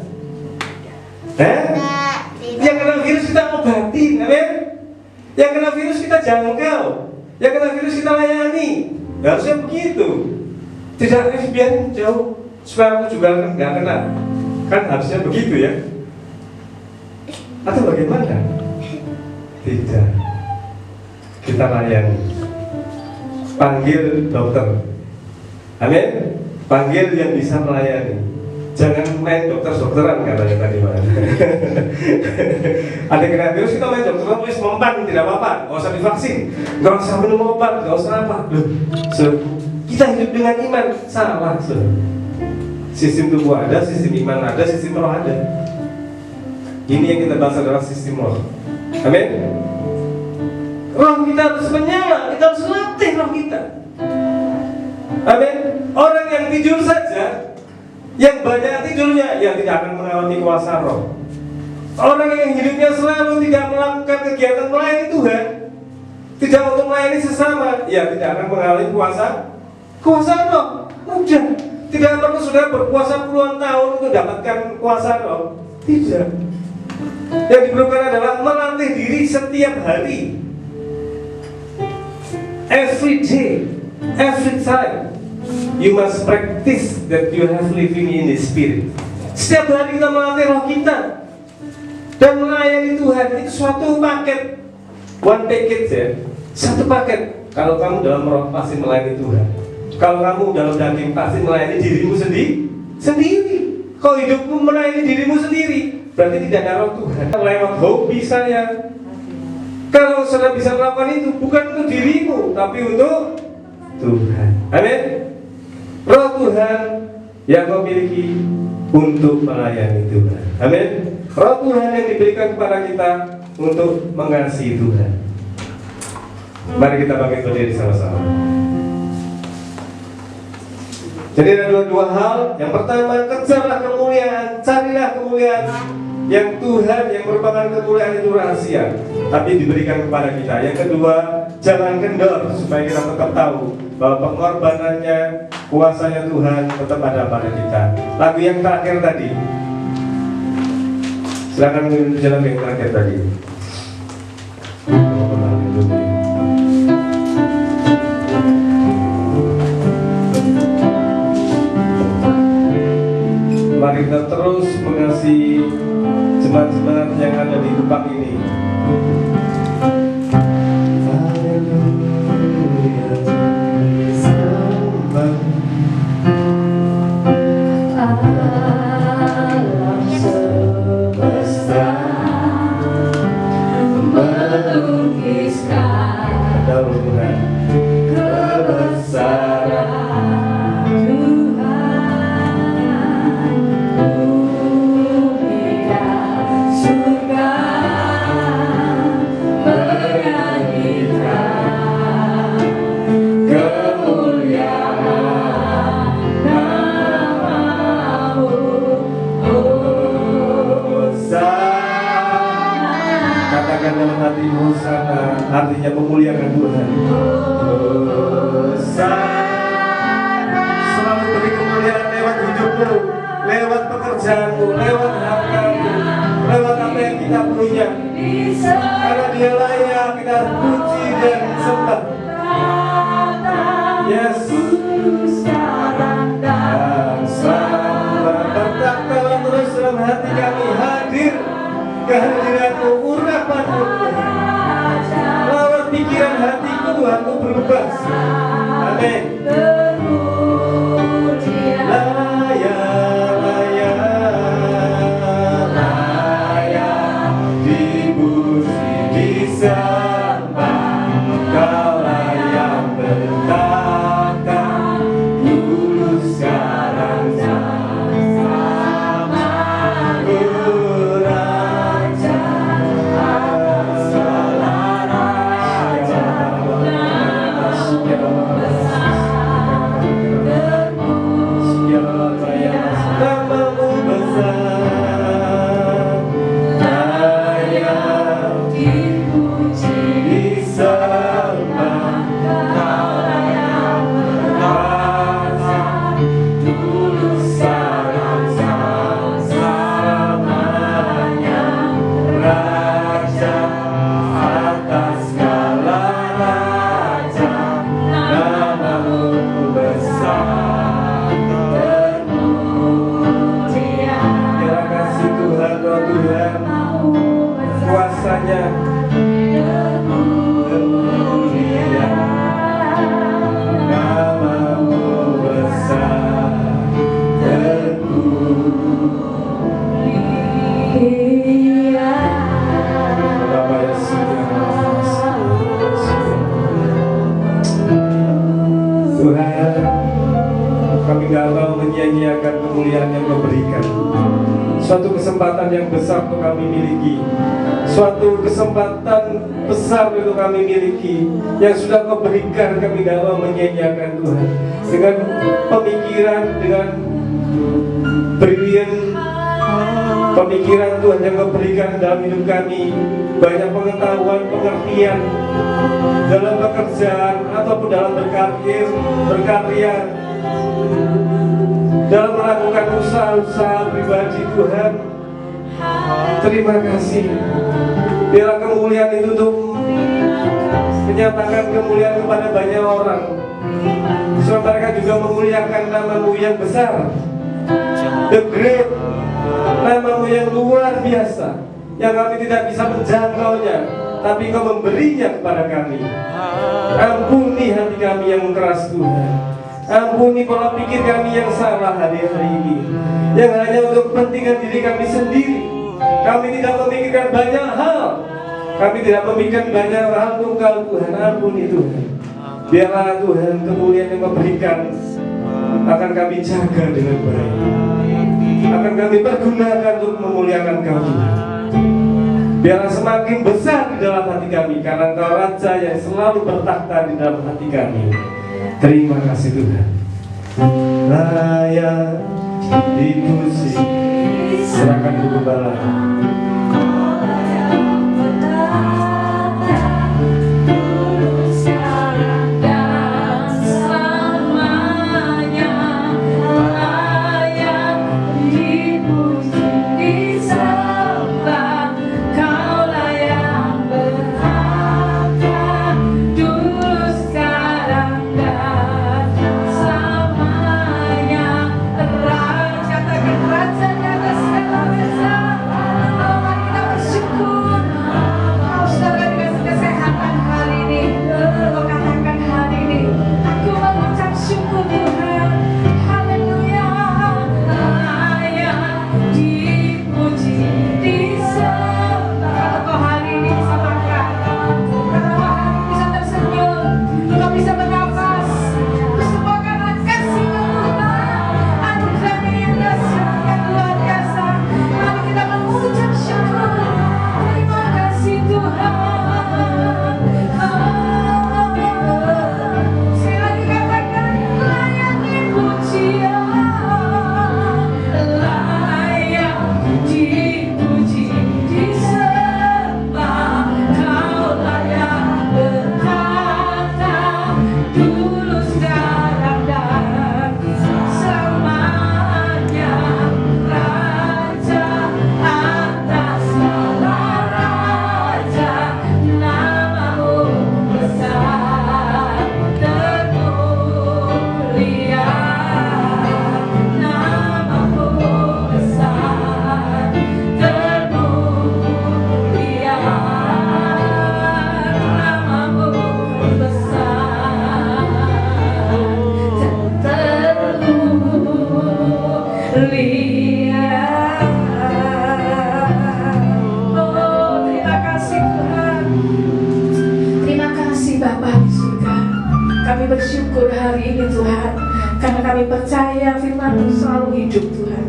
Yang kena virus kita obatin, amin? Yang kena virus kita jangkau, yang kena virus kita layani. Harusnya begitu. Tidak biar jauh, supaya aku juga nggak kena. Kan harusnya begitu ya. Atau bagaimana? Tidak. Kita layani. Panggil dokter. Amin. Panggil yang bisa melayani. Jangan main dokter-dokteran katanya tadi Pak. Ada kena virus kita main dokteran, tulis mempan tidak apa-apa, nggak usah divaksin, nggak usah minum obat, nggak usah apa. Loh, kita hidup dengan iman, salah. Sistem tubuh ada, sistem iman ada, sistem roh ada. Ini yang kita bahas adalah sistem roh. Amin. Roh kita harus menyala, kita harus latih roh kita. Amin. Orang yang tidur saja, yang banyak tidurnya, yang tidak akan mengalami kuasa roh. Orang yang hidupnya selalu tidak melakukan kegiatan melayani Tuhan, tidak untuk melayani sesama, ya tidak akan mengalami kuasa roh. Mudah. Tidak perlu sudah berpuasa puluhan tahun untuk dapatkan kuasa roh. Tidak. Yang diperlukan adalah melatih diri setiap hari, every day, every time. You must practice that you have living in the spirit. Setiap hari kita melatih roh kita dan melayani Tuhan. Itu suatu paket, one package ya, satu paket. Kalau kamu dalam roh pasti melayani Tuhan. Kalau kamu dalam daging pasti melayani dirimu sendiri. Kalau hidupmu melayani dirimu sendiri, berarti tidak ada roh Tuhan. Lewat hobi saya, Kalau saudara bisa melakukan itu, bukan untuk dirimu, tapi untuk Tuhan. Amin. Roh Tuhan yang kau miliki untuk melayani Tuhan. Amin. Roh Tuhan yang diberikan kepada kita untuk mengasihi Tuhan. Mari kita bangkit berdiri sama-sama. Jadi ada dua hal. Yang pertama, kejarlah kemuliaan, carilah kemuliaan yang Tuhan, yang merupakan kemuliaan itu rahasia, tapi diberikan kepada kita. Yang kedua, jangan kendor, supaya kita tetap tahu bahwa pengorbanannya, kuasanya Tuhan tetap ada pada kita. Lagu yang terakhir tadi, silakan menunjukkan yang terakhir tadi. Mari kita terus mengasihi jemaat-jemaat yang ada di Kupang ini. Alam semesta melukiskan kebesaran Tuhan. Bumi dan surga menyanyikan kemuliaan nama-Mu, Hosana. Katakan dalam hati Hosana, artinya memuliakan Tuhan. Hosana. Selalu beri kemuliaan lewat hidupmu, lewat pekerjaanmu, lewat hartamu, lewat apa yang kita punya. Karena Dia layak kita puji dan sembah. Yes. Dan selamat bertakwalah terus dalam hati kami, hadir kehadiran-Mu, urapan-Mu. Lewat pikiran hatiku, Tuhan-Ku berubah. Amin. Layak dipuji, disembah. Kaulah yang bertata, dulu sekarang sama-Mu, Raja atas segala raja. Nama-Mu besar, layak dipuji, disembah. Kaulah yang berkuasa, dulu sekarang selamanya. Raja atas segala raja, nama-Mu besar. Terima kasih Tuhan, Roh Tuhan, kuasanya bermulia, nama-Mu besar, termulia. Bapa Yesus, Tuhan, kami gak mau menyanyiakan kemuliaan yang Kau berikan. Suatu kesempatan yang besar untuk kami miliki, suatu kesempatan besar untuk kami miliki, yang sudah Kau berikan. Kami gak mau menyanyiakan Tuhan. Dengan pemikiran, dengan brilian pemikiran Tuhan yang Kau berikan dalam hidup kami, banyak pengetahuan, pengertian dalam pekerjaan ataupun dalam berkarya, dalam melakukan usaha-usaha pribadi. Tuhan, terima kasih. Biarlah kemuliaan itu untuk menyatakan kemuliaan kepada banyak orang, supaya mereka juga memuliakan nama-Mu yang besar, the great, nama-Mu yang luar biasa, yang kami tidak bisa menjangkaunya, tapi Kau memberinya kepada kami. Ampuni hati kami yang keras, Tuhan. Ampuni pola pikir kami yang salah hari-hari ini, yang hanya untuk kepentingan diri kami sendiri. Kami tidak memikirkan banyak hal, Kami tidak memikirkan banyak hal Engkau Tuhan, ampuni Tuhan. Biarlah Tuhan kemuliaan yang memberikan akan kami jaga dengan baik, akan kami pergunakan untuk memuliakan Engkau Tuhan. Biarlah semakin besar di dalam hati kami, karena Engkau Raja yang selalu bertakhta di dalam hati kami. Terima kasih Tuhan. Layak dipuji, serahkan buku bala. Bersyukur hari ini Tuhan, karena kami percaya firman-Mu selalu hidup Tuhan.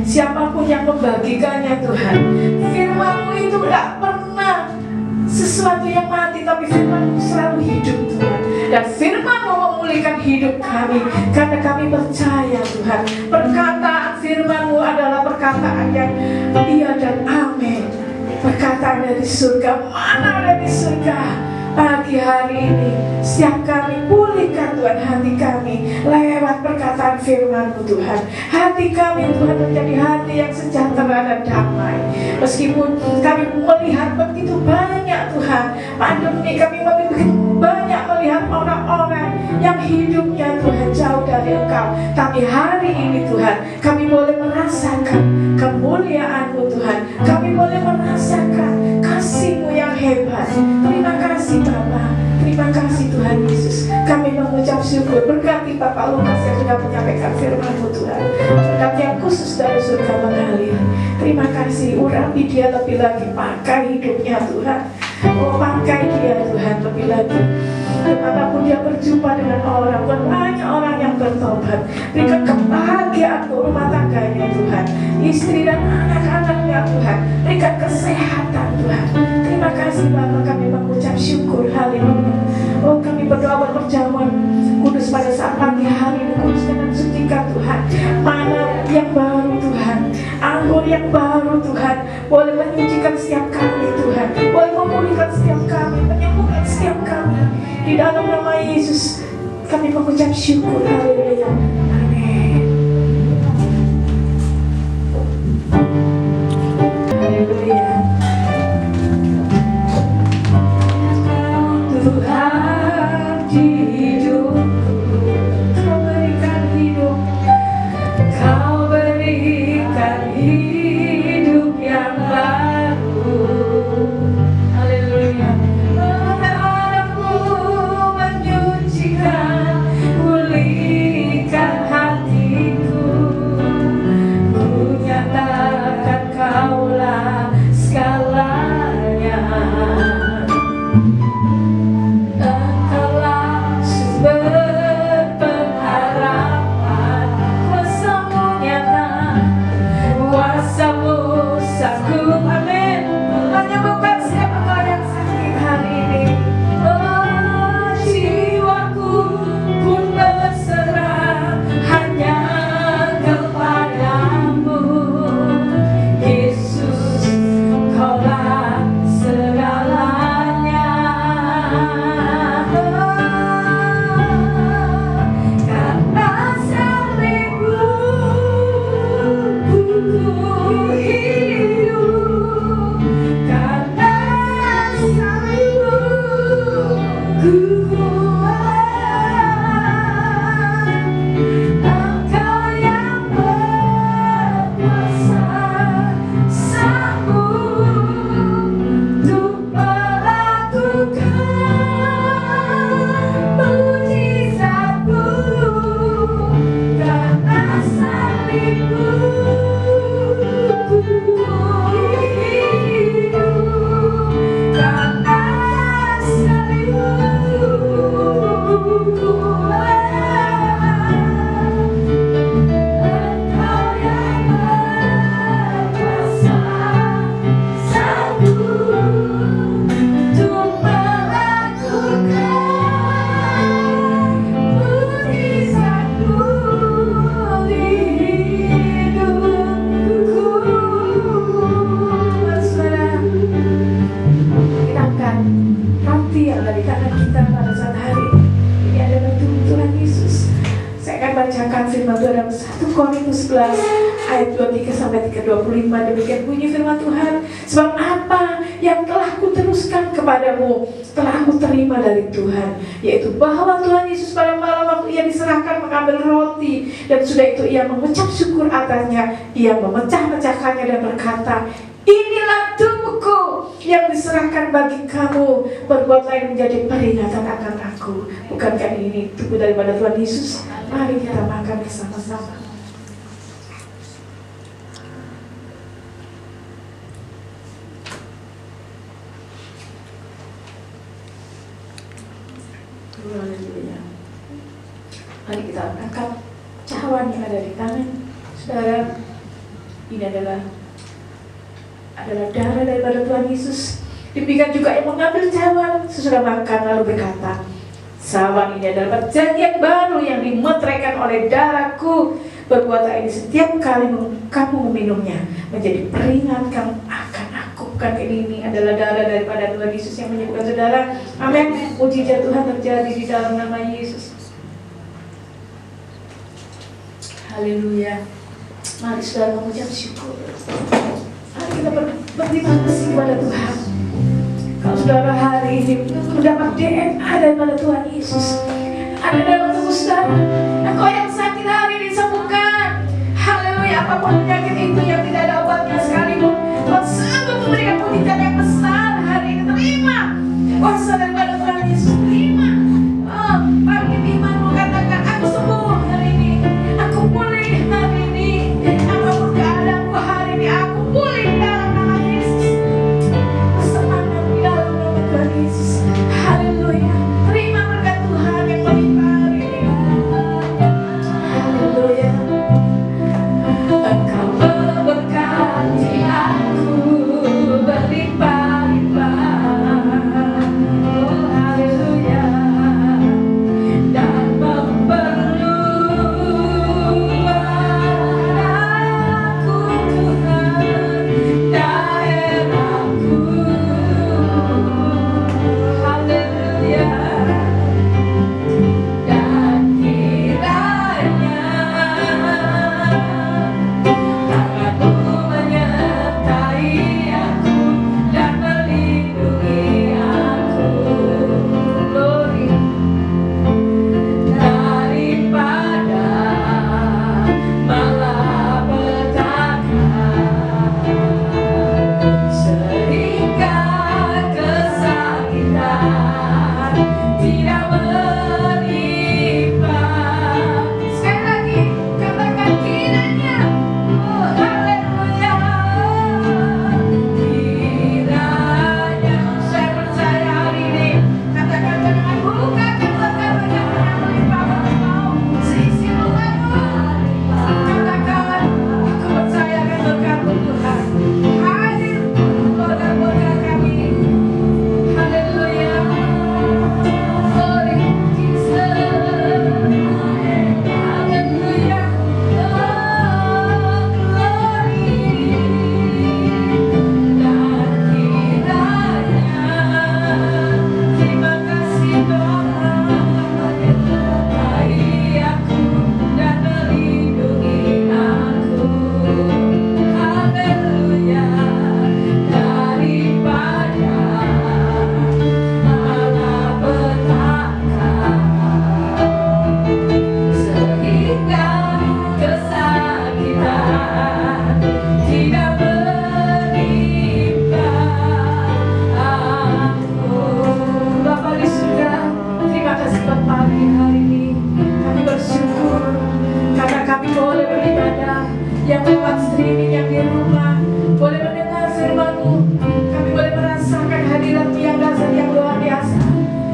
Siapapun yang membagikannya Tuhan, firman-Mu itu gak pernah sesuatu yang mati, tapi firman-Mu selalu hidup Tuhan. Dan firman-Mu memulihkan hidup kami, karena kami percaya Tuhan, perkataan firman-Mu adalah perkataan yang iya dan amin. Perkataan dari surga, mana dari surga. Pagi hari ini setiap kami pulihkan Tuhan hati kami lewat perkataan firman-Mu Tuhan. Hati kami Tuhan menjadi hati yang sejahtera dan damai. Meskipun kami melihat begitu banyak Tuhan pandemi, kami begitu banyak melihat orang-orang yang hidupnya Tuhan jauh dari Engkau, tapi hari ini Tuhan kami boleh merasakan kemuliaan-Mu Tuhan. Kami boleh merasakan kasih-Mu yang hebat. Terima kasih Bapa, terima kasih Tuhan Yesus. Kami mengucap syukur. Berkati Bapak Lukas yang sudah menyampaikan firman-Mu Tuhan. Berkati yang khusus dari surga mengalir. Terima kasih. Urapi dia lebih lagi, pakai hidupnya Tuhan. Oh, pakai dia Tuhan lebih lagi. Dimanapun dia berjumpa dengan orang, banyak orang yang bertobat. Berikan kebahagiaan untuk rumah tangganya Tuhan, istri dan anak-anaknya Tuhan. Berikan kesehatan Tuhan. Terima kasih Bapak, kami mengucap syukur. Haleluya. Oh, kami berdoa berperjamuan kudus pada saat pagi hari ini. Kudus dengan sucikan Tuhan. Mana yang baru Tuhan, anggur yang baru Tuhan, boleh menyucikan setiap kami Tuhan, boleh memulihkan setiap kami, menyembuhkan setiap kami. Di dalam nama Yesus kami mengucap syukur. Haleluya. Amin. Haleluya. Tuhan di hidupku, Kau berikan hidup, Kau berikan hidup yang baru. Haleluya. Menghadapmu, menyucikan, pulihkan hatiku. Ku nyatakan Kaulah segalanya. ke-25 demikian bunyi firman Tuhan. Sebab apa yang telah kuteruskan kepadamu telah aku terima dari Tuhan, yaitu bahwa Tuhan Yesus pada malam waktu ia diserahkan mengambil roti, dan sudah itu ia mengucap syukur atasnya, ia memecah-mecahkannya dan berkata, inilah tubuhku yang diserahkan bagi kamu, berbuatlah ini menjadi peringatan akan aku. Bukankah ini tubuh daripada Tuhan Yesus? Mari kita makan bersama-sama. Haleluya. Mari kita angkat cawan yang ada di tangan saudara. Ini adalah darah daripada Tuhan Yesus. Demikian juga yang mengambil cawan sesudah makan lalu berkata, cawan ini adalah perjanjian baru yang dimeteraikan oleh darahku. Berbuatlah ini setiap kali kamu meminumnya menjadi peringatan akan aku. Bukan ini adalah darah daripada Tuhan Yesus yang menyembuhkan saudara. Amin. Mujizat Tuhan terjadi di dalam nama Yesus. Haleluya. Mari saudara mengucap syukur. Mari kita berterima kasih kepada Tuhan. Kalau saudara hari ini mendapat DNA daripada Tuhan Yesus ada dalam tubuh saudara, engkau yang sakit hari ini sembuhkan. Haleluya. Apapun penyakit itu yang tidak ada obatnya sekalipun, Tuhan sanggup memberikan mujizat yang besar hari ini. Terima kuasa daripada Tuhan Yesus. Terima. Pagi imanmu katakan, aku sembuh hari ini, aku pulih hari ini. Apapun keadaanku hari ini, aku pulih dalam nama Yesus. Semangat di dalam nama Tuhan Yesus. Haleluya. Terima berkat Tuhan yang melimpah hari ini. Haleluya. Engkau memberkati aku berlimpah-limpah. Oh haleluya. Dan memperluas aku Tuhan daerahku. Haleluya. Dan kiranya tanganmu menyertai aku dan melindungi aku. Glory. Daripada malapetaka, sehingga kesakitan tidak menimpa. Sekali lagi katakan kiranya. Oh haleluya. Kiranya saya percaya hari ini. Katakan dengan bukakan berkat-berkat yang melimpah berkau seisi rumahmu. Katakan, aku percaya akan berkat-Mu Tuhan hadir dalam berkat kami. Haleluya. Glory Jesus. Haleluya. Oh glory. Dan kiranya terima kasih Tuhan menyertai aku dan melindungi aku. Haleluya. Daripada malapetaka, sehingga kesakitan tidak menimpa aku. Bapa di surga, terima kasih buat pagi hari ini. Kami bersyukur karena kami boleh beribadah, yang lewat streaming, yang di rumah boleh mendengar firman-Mu. Kami boleh merasakan hadirat-Mu yang dahsyat, yang luar biasa.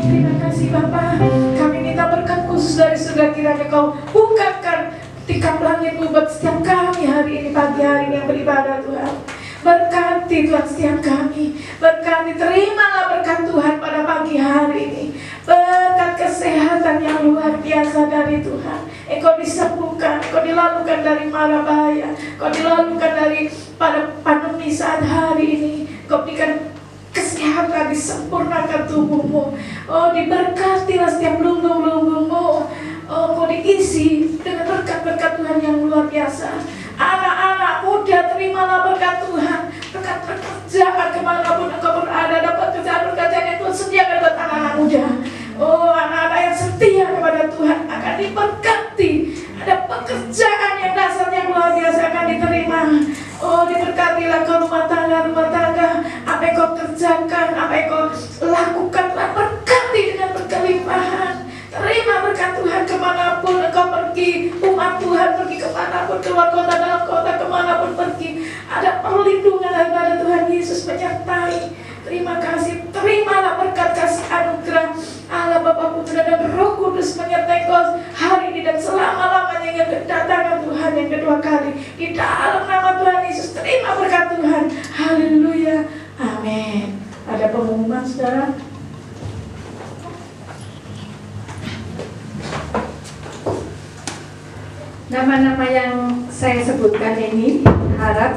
Terima kasih Bapa. Kami minta berkat khusus dari surga, kiranya Kau bukakan tikam langit-Mu buat setiap kami hari ini, pagi hari ini yang beribadah Tuhan. Berkati Tuhan setiap kami. Berkati, terimalah berkat Tuhan pada pagi hari ini. Berkat kesehatan yang luar biasa dari Tuhan. Engkau disembuhkan, Engkau dilalukan dari mara bahaya, Engkau dilalukan dari pada pandemi saat hari ini. Engkau berikan kesehatan, disempurnakan tubuhmu. Oh, diberkatilah setiap lumbung-lumbungmu. Oh, Engkau diisi dengan berkat-berkat Tuhan yang luar biasa. Anak-anak muda, terima akan diberkati. Ada pekerjaan yang dasar yang luar biasa akan diterima. Oh, diberkatilah kau rumah tangga. Apa yang kau kerjakan, apa yang kau lakukanlah, berkati dengan berkelimpahan. Terima berkat Tuhan kemanapun engkau pergi. Umat Tuhan pergi kemanapun, keluar kota, dalam kota, kemanapun pergi, ada perlindungan daripada Tuhan Yesus menyertai. Terima kasih, terimalah berkat kasih anugerah Allah Bapa, Putra dan Roh Kudus menyertai kau hari ini dan selama-lamanya hingga kedatangan Tuhan yang kedua kali. Di dalam nama Tuhan Yesus, terima berkat Tuhan. Haleluya, amin. Ada pengumuman, saudara? Nama-nama yang saya sebutkan ini harap